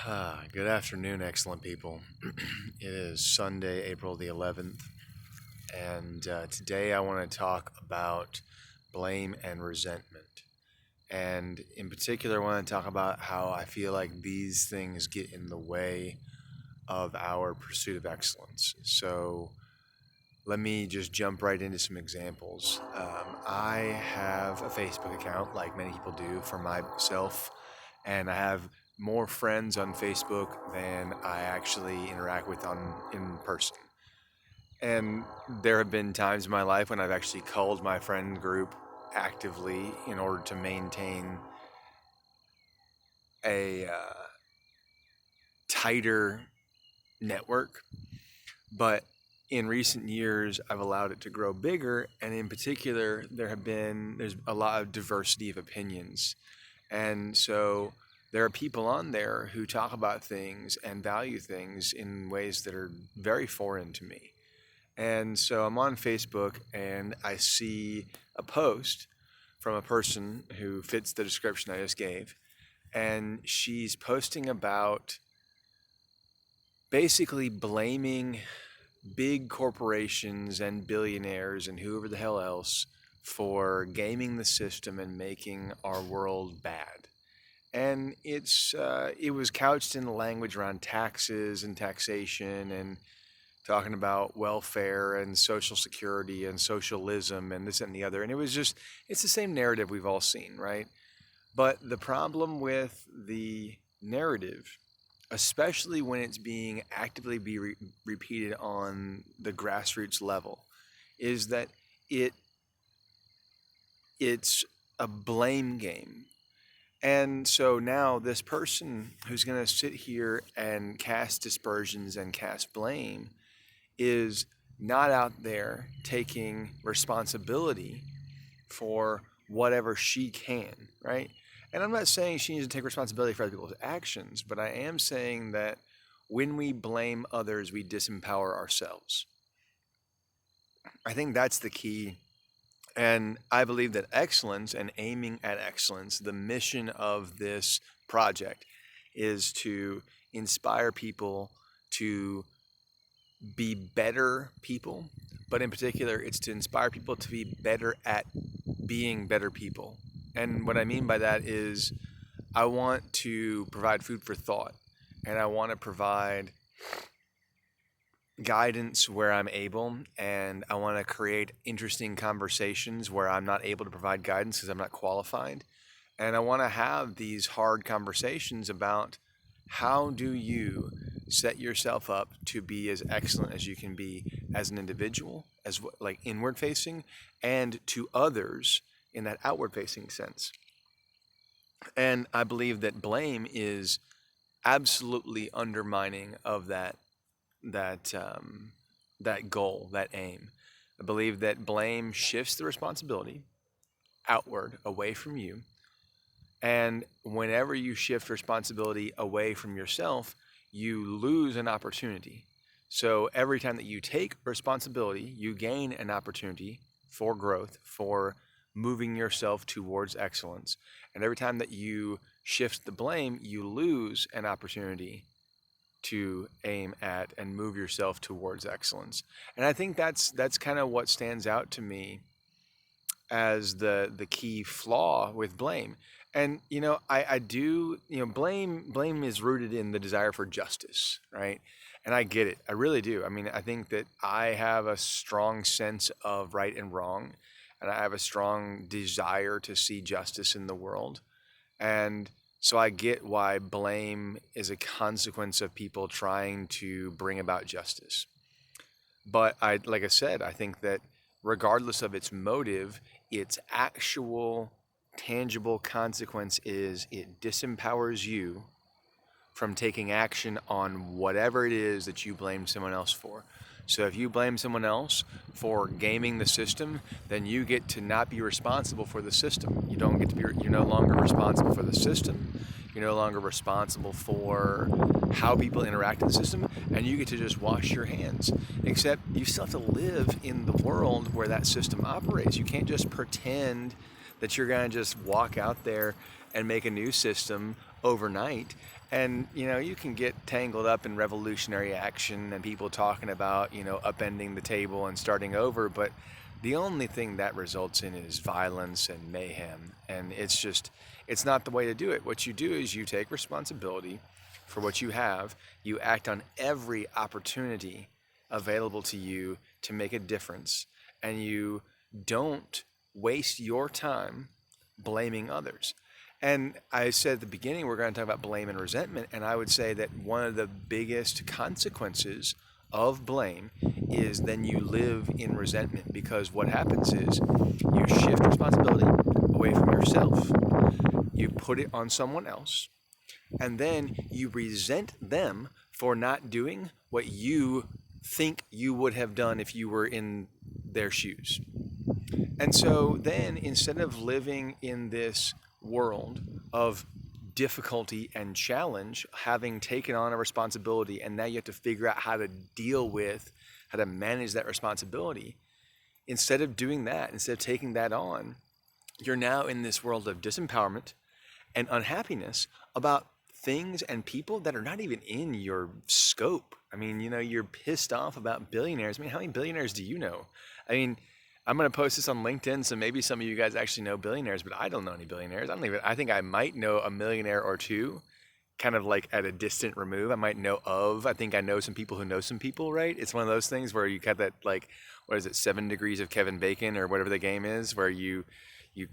Good afternoon, excellent people. It is Sunday, April the 11th, and today I want to talk about blame and resentment. And in particular, I want to talk about how I feel like these things get in the way of our pursuit of excellence. So let me just jump right into some examples. I have a Facebook account, like many people do, for myself, and I have more friends on Facebook than I actually interact with in person. And there have been times in my life when I've actually culled my friend group actively in order to maintain a tighter network. But in recent years, I've allowed it to grow bigger, and in particular, there's a lot of diversity of opinions, and so there are people on there who talk about things and value things in ways that are very foreign to me. And so I'm on Facebook and I see a post from a person who fits the description I just gave, and she's posting about basically blaming big corporations and billionaires and whoever the hell else for gaming the system and making our world bad. And it was couched in the language around taxes and taxation and talking about welfare and social security and socialism and this and the other. And it's the same narrative we've all seen, right? But the problem with the narrative, especially when it's being actively repeated on the grassroots level, is that it's a blame game. And so now this person who's going to sit here and cast dispersions and cast blame is not out there taking responsibility for whatever she can, right? And I'm not saying she needs to take responsibility for other people's actions, but I am saying that when we blame others, we disempower ourselves. I think that's the key. And I believe that excellence and aiming at excellence, the mission of this project is to inspire people to be better people, but in particular, it's to inspire people to be better at being better people. And what I mean by that is I want to provide food for thought, and I want to provide guidance where I'm able, and I want to create interesting conversations where I'm not able to provide guidance because I'm not qualified. And I want to have these hard conversations about how do you set yourself up to be as excellent as you can be as an individual, as like inward facing, and to others in that outward facing sense. And I believe that blame is absolutely undermining of that that goal, that aim. I believe that blame shifts the responsibility outward, away from you. And whenever you shift responsibility away from yourself, you lose an opportunity. So every time that you take responsibility, you gain an opportunity for growth, for moving yourself towards excellence. And every time that you shift the blame, you lose an opportunity to aim at and move yourself towards excellence. And I think that's kind of what stands out to me as the key flaw with blame. And I do, blame is rooted in the desire for justice, right? And I get it. I really do. I mean, I think that I have a strong sense of right and wrong, and I have a strong desire to see justice in the world. And so I get why blame is a consequence of people trying to bring about justice. But like I said, I think that regardless of its motive, its actual tangible consequence is it disempowers you from taking action on whatever it is that you blame someone else for. So if you blame someone else for gaming the system, then you get to not be responsible for the system. You don't get to be, you're no longer responsible for the system. You're no longer responsible for how people interact in the system, and you get to just wash your hands. Except you still have to live in the world where that system operates. You can't just pretend that you're going to just walk out there and make a new system overnight. And, you can get tangled up in revolutionary action and people talking about, upending the table and starting over. But the only thing that results in is violence and mayhem. And it's not the way to do it. What you do is you take responsibility for what you have. You act on every opportunity available to you to make a difference. And you don't waste your time blaming others. And I said at the beginning, we're going to talk about blame and resentment. And I would say that one of the biggest consequences of blame is then you live in resentment, because what happens is you shift responsibility away from yourself, you put it on someone else, and then you resent them for not doing what you think you would have done if you were in their shoes. And so then, instead of living in this world of difficulty and challenge, having taken on a responsibility, and now you have to figure out how to deal with, how to manage that responsibility, instead of doing that, instead of taking that on, you're now in this world of disempowerment and unhappiness about things and people that are not even in your scope. I mean, you're pissed off about billionaires. I mean, how many billionaires do you know? I mean, I'm going to post this on LinkedIn, so maybe some of you guys actually know billionaires, but I don't know any billionaires. I think I might know a millionaire or two, kind of like at a distant remove. I think I know some people who know some people, right? It's one of those things where you got that, like, what is it, 7 Degrees of Kevin Bacon or whatever the game is, where you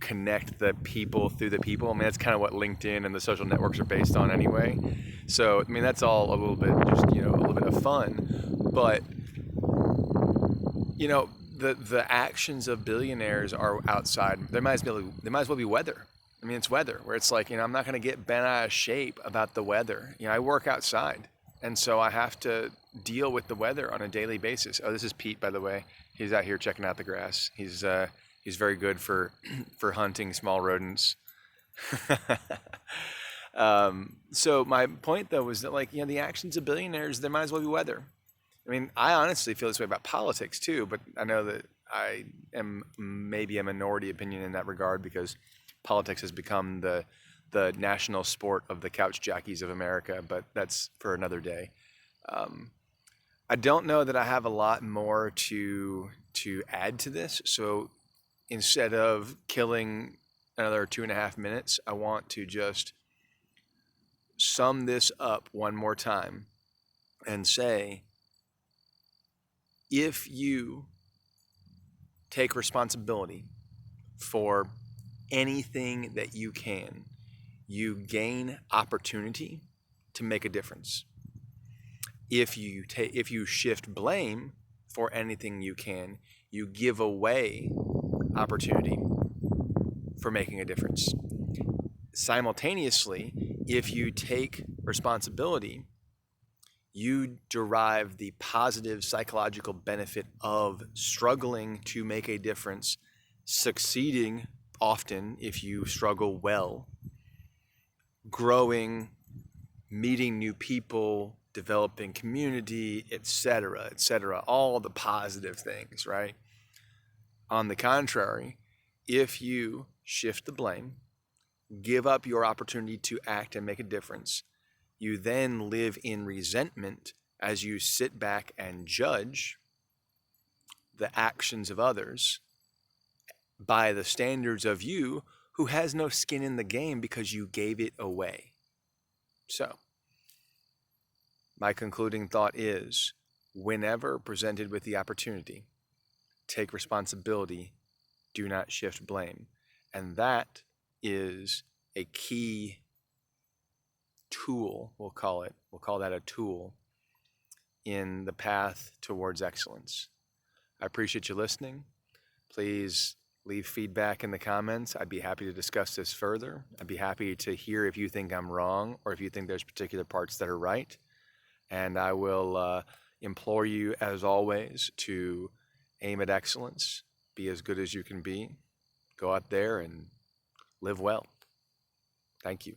connect the people through the people. I mean, that's kind of what LinkedIn and the social networks are based on anyway. So, I mean, that's all a little bit just, a little bit of fun. But, the actions of billionaires are outside. There might as well be weather. I mean, it's weather, where it's like, I'm not going to get bent out of shape about the weather. I work outside, and so I have to deal with the weather on a daily basis. Oh, this is Pete, by the way. He's out here checking out the grass. He's very good for hunting small rodents. So my point, though, was that, like, the actions of billionaires, there might as well be weather. I mean, I honestly feel this way about politics too, but I know that I am maybe a minority opinion in that regard, because politics has become the national sport of the couch jockeys of America, but that's for another day. I don't know that I have a lot more to add to this, so instead of killing another 2.5 minutes, I want to just sum this up one more time and say, if you take responsibility for anything that you can, you gain opportunity to make a difference. If you shift blame for anything you can, you give away opportunity for making a difference. Simultaneously, if you take responsibility, you derive the positive psychological benefit of struggling to make a difference, succeeding often if you struggle well, growing, meeting new people, developing community, etc., all the positive things, right? On the contrary, if you shift the blame, give up your opportunity to act and make a difference, you then live in resentment as you sit back and judge the actions of others by the standards of you, who has no skin in the game because you gave it away. So, my concluding thought is, whenever presented with the opportunity, take responsibility, do not shift blame. And that is a key tool, we'll call that a tool in the path towards excellence. I appreciate you listening. Please leave feedback in the comments. I'd be happy to discuss this further. I'd be happy to hear if you think I'm wrong or if you think there's particular parts that are right. And I will implore you, as always, to aim at excellence, be as good as you can be, go out there and live well. Thank you.